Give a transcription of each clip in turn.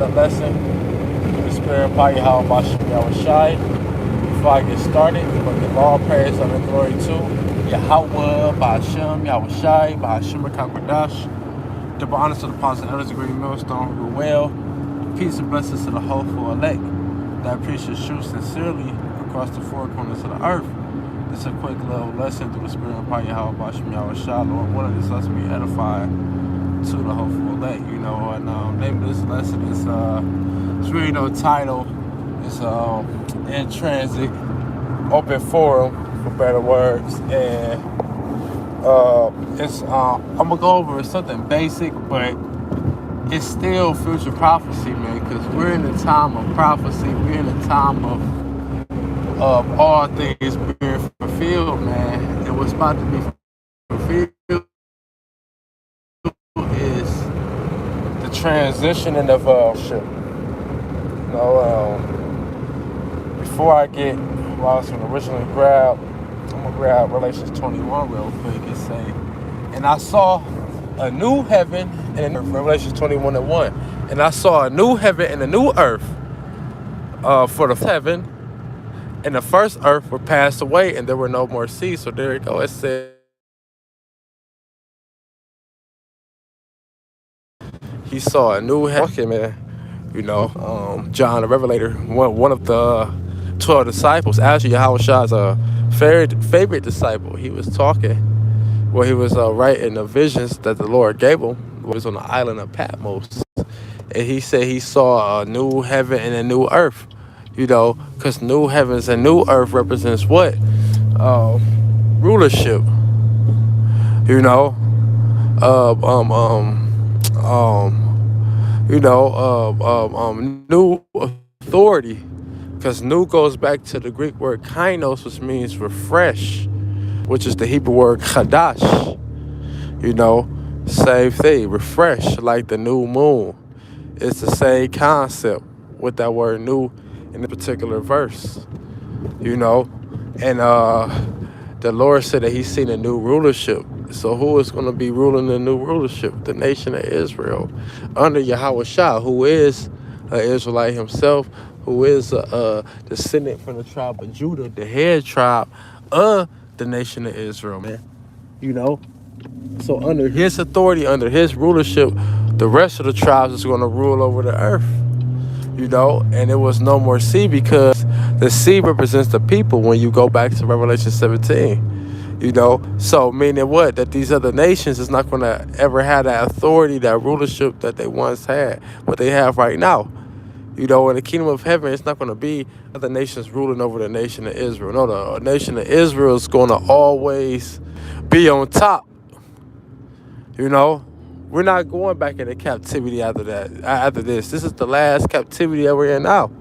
the lesson through the spirit of Paya How Bashim Yahushai. Before I get started, but give all praise and glory to Yahweh, Ba'ashem, Yahushai, Ba'ashem Kakwadash. Double honors to the apostles and elders of Green Millstone who well. Peace and blessings to the hopeful elect that preach the truth sincerely across the four corners of the earth. This is a quick little lesson through the spirit of Paya How Bashim Yahushai. Lord, one of this lets me edify to the hopeful elect, and name of this lesson is it's really no title. It's in transit, open forum for better words, and it's I'm gonna go over something basic, but it's still future prophecy, man, because we're in the time of prophecy. We're in the time of all things being fulfilled, man. And what's about to be fulfilled is the transitioning of shit. Before I get what I was going to originally grab, I'm going to grab Revelations 21 real quick and say, and I saw a new heaven and Revelations 21 and 1. And I saw a new heaven and a new earth. For the heaven and the first earth were passed away, and there were no more seas. So there you go. It said he saw a new heaven. Okay, man. John the Revelator, one of the 12 disciples, actually Yahushai's favorite disciple. He was talking, he was writing the visions that the Lord gave him. He was on the island of Patmos, and he said he saw a new heaven and a new earth. Because new heavens and new earth represents what? Rulership. New authority, because new goes back to the Greek word kainos, which means refresh, which is the Hebrew word chadash. Same thing, refresh, like the new moon. It's the same concept with that word new in the particular verse. And the Lord said that he's seen a new rulership. So who is going to be ruling the new rulership? The nation of Israel, under Yahushua, who is an Israelite himself, who is a descendant from the tribe of Judah, the head tribe of the nation of Israel, man. So under his authority, under his rulership, the rest of the tribes is going to rule over the earth. And it was no more sea, because the sea represents the people when you go back to Revelation 17. So meaning what? That these other nations is not going to ever have that authority, that rulership that they once had, what they have right now. In the kingdom of heaven, it's not going to be other nations ruling over the nation of Israel. No, the nation of Israel is going to always be on top. We're not going back into captivity after this. This is the last captivity that we're in now.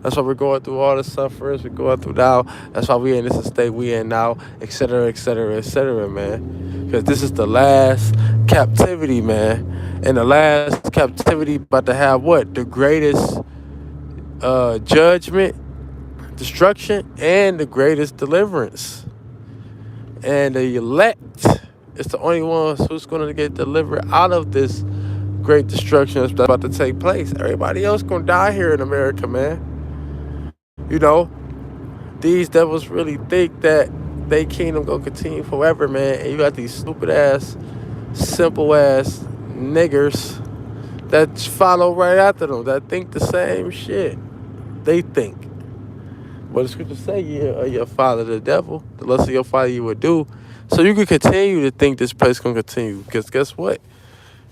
That's why we're going through all the sufferings we're going through now. That's why we're in this state we in now, etc., etc., etc., man. Because this is the last captivity, man. And the last captivity about to have what? The greatest judgment, destruction, and the greatest deliverance. And the elect is the only ones who's going to get delivered out of this great destruction that's about to take place. Everybody else going to die here in America, man. These devils really think that they kingdom gonna continue forever, man. And you got these stupid ass, simple ass niggers that follow right after them, that think the same shit. They think. But the scriptures say your father the devil, the lust of your father you would do. So you can continue to think this place gonna continue. Because guess what?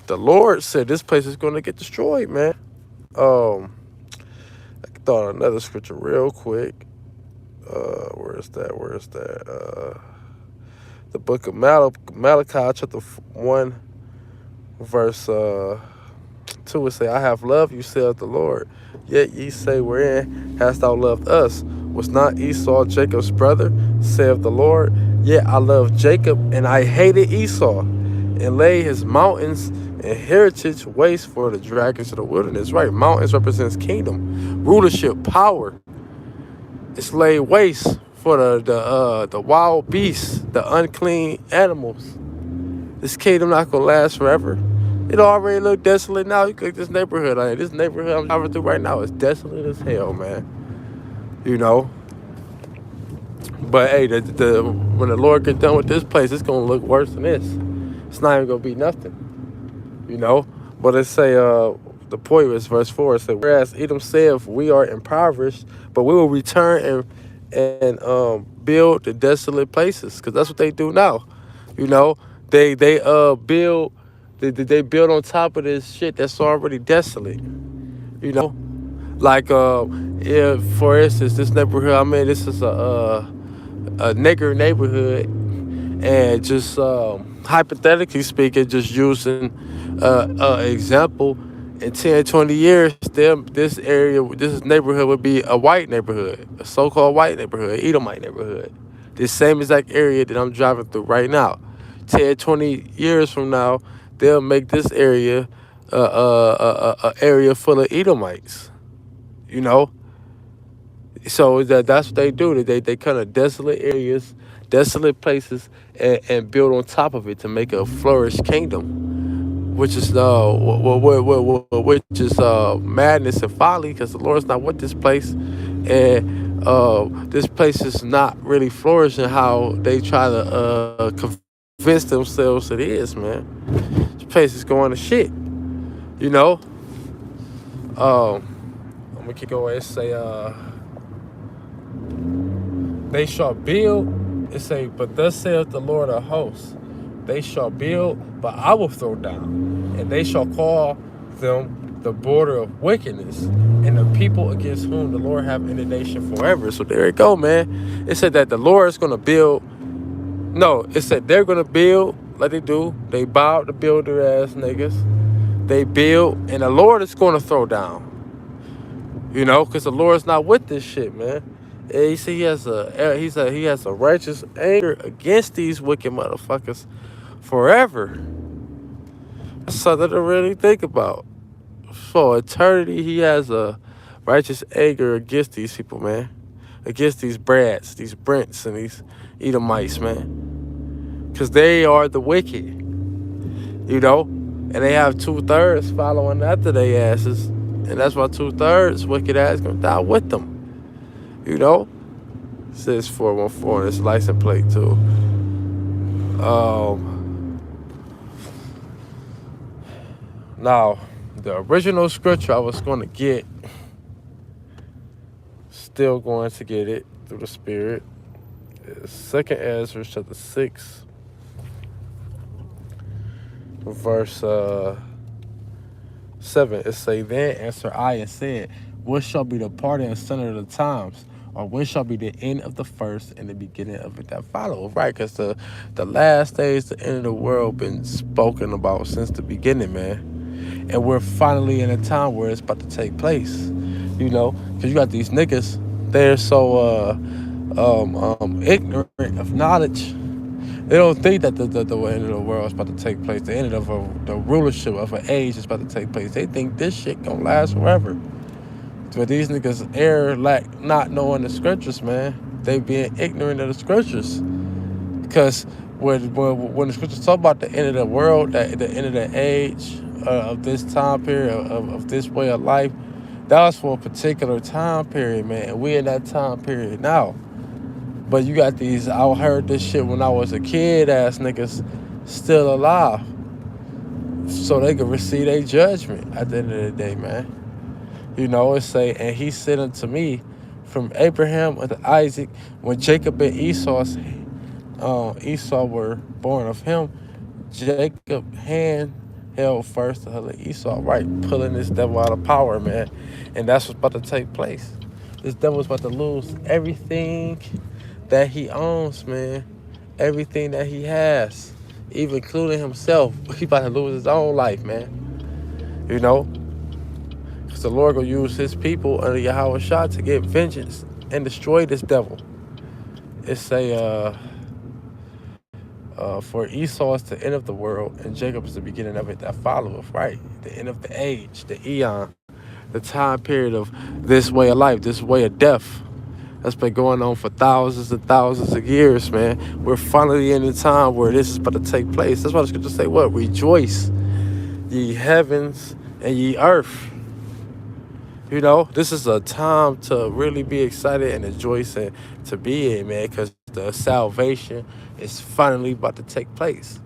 The Lord said this place is gonna get destroyed, man. I thought another scripture real quick. Where is that? The book of Malachi, chapter 1, verse 2, it say, I have loved you, saith the Lord. Yet ye say, wherein hast thou loved us? Was not Esau Jacob's brother, saith the Lord? Yet I loved Jacob, and I hated Esau, and laid his mountains and heritage waste for the dragons of the wilderness. Right, mountains represents kingdom, rulership, power. It's laid waste for the wild beasts, the unclean animals. This kingdom not gonna last forever. It already look desolate now. You click this neighborhood on it. This neighborhood I'm driving through right now is desolate as hell, man. You know. But hey, when the Lord get done with this place, it's gonna look worse than this. It's not even gonna be nothing. You know. But it say the point was verse 4. It said, whereas Edom saith, we are impoverished, but we will return and build the desolate places, because that's what they do now. You know, they build they build on top of this shit that's already desolate. You know, like if for instance this neighborhood I'm in, this is a nigger neighborhood, and just hypothetically speaking, just using example, in 10, 20 years, this neighborhood would be a white neighborhood, a so-called white neighborhood, Edomite neighborhood. This same exact area that I'm driving through right now. 10, 20 years from now, they'll make this area a area full of Edomites. You know, so that's what they do. They kind of desolate areas, desolate places, and build on top of it to make a flourished kingdom, which is madness and folly, because the Lord's not with this place, and this place is not really flourishing how they try to convince themselves it is, man. This place is going to shit, you know. I'm gonna keep going and say they shall build. It say, but thus saith the Lord of hosts, they shall build, but I will throw down, and they shall call them the border of wickedness, and the people against whom the Lord have indignation forever. So there you go, man. It said that the Lord is gonna build. No, it said they're gonna build like they do. They bow to builder ass niggas. They build, and the Lord is gonna throw down. You know, because the Lord's not with this shit, man. And you see, he has a righteous anger against these wicked motherfuckers forever. That's something to really think about. For eternity, he has a righteous anger against these people, man. Against these brats, these Brents, and these Edomites, man. Because they are the wicked, you know. And they have 2/3 following after they asses. And that's why 2/3 wicked ass gonna die with them. You know? It says 414 on this license plate too. Now, the original scripture I was gonna get, still going to get it through the Spirit, is 2nd Ezra chapter 6, verse 7. It say, then answered I and said, what shall be the part and center of the times? Or when shall be the end of the first and the beginning of it that follow? Right, because the last days, the end of the world, been spoken about since the beginning, man. And we're finally in a time where it's about to take place. You know, because you got these niggas, they're so ignorant of knowledge. They don't think that the end of the world is about to take place. The end of the rulership of an age is about to take place. They think this shit gonna last forever. But these niggas err like not knowing the scriptures, man. They being ignorant of the scriptures. Because when the scriptures talk about the end of the world, the end of the age of this time period, of this way of life, that was for a particular time period, man. And we in that time period now. But you got these, I heard this shit when I was a kid, ass niggas still alive. So they can receive their judgment at the end of the day, man. You know, it say, and he said unto me, from Abraham unto Isaac, when Jacob and Esau were born of him, Jacob hand held first to hell Esau, right, pulling this devil out of power, man. And that's what's about to take place. This devil's about to lose everything that he owns, man. Everything that he has, even including himself. He about to lose his own life, man. You know? Because the Lord will use his people under Yahweh Shah to get vengeance and destroy this devil. It say, for Esau is the end of the world, and Jacob is the beginning of it that followeth, right? The end of the age, the eon, the time period of this way of life, this way of death. That's been going on for thousands and thousands of years, man. We're finally in a time where this is about to take place. That's why the scriptures say what? Rejoice ye heavens and ye earth. You know, this is a time to really be excited and rejoicing to be in, man, because the salvation is finally about to take place.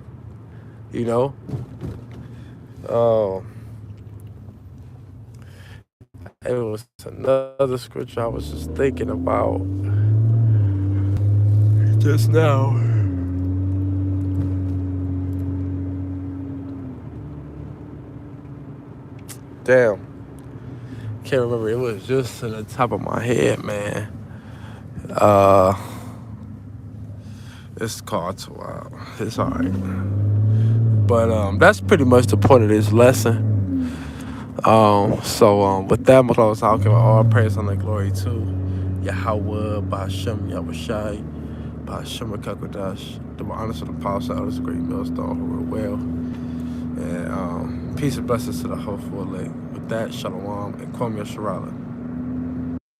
You know, uh, it was another scripture I was just thinking about just now. Damn, can't remember. It was just in the top of my head, man. Uh, it's called to It's all right, but that's pretty much the point of this lesson. With that, I'm gonna close. I'll give all praise and the glory to Yahweh, Bashem, Yahushai, Bashem, Kakodash, the honest of the apostle, elders, great millstone who were well, and peace and blessings to the hopeful elect. With that, Shalom and Kwam Yasharala.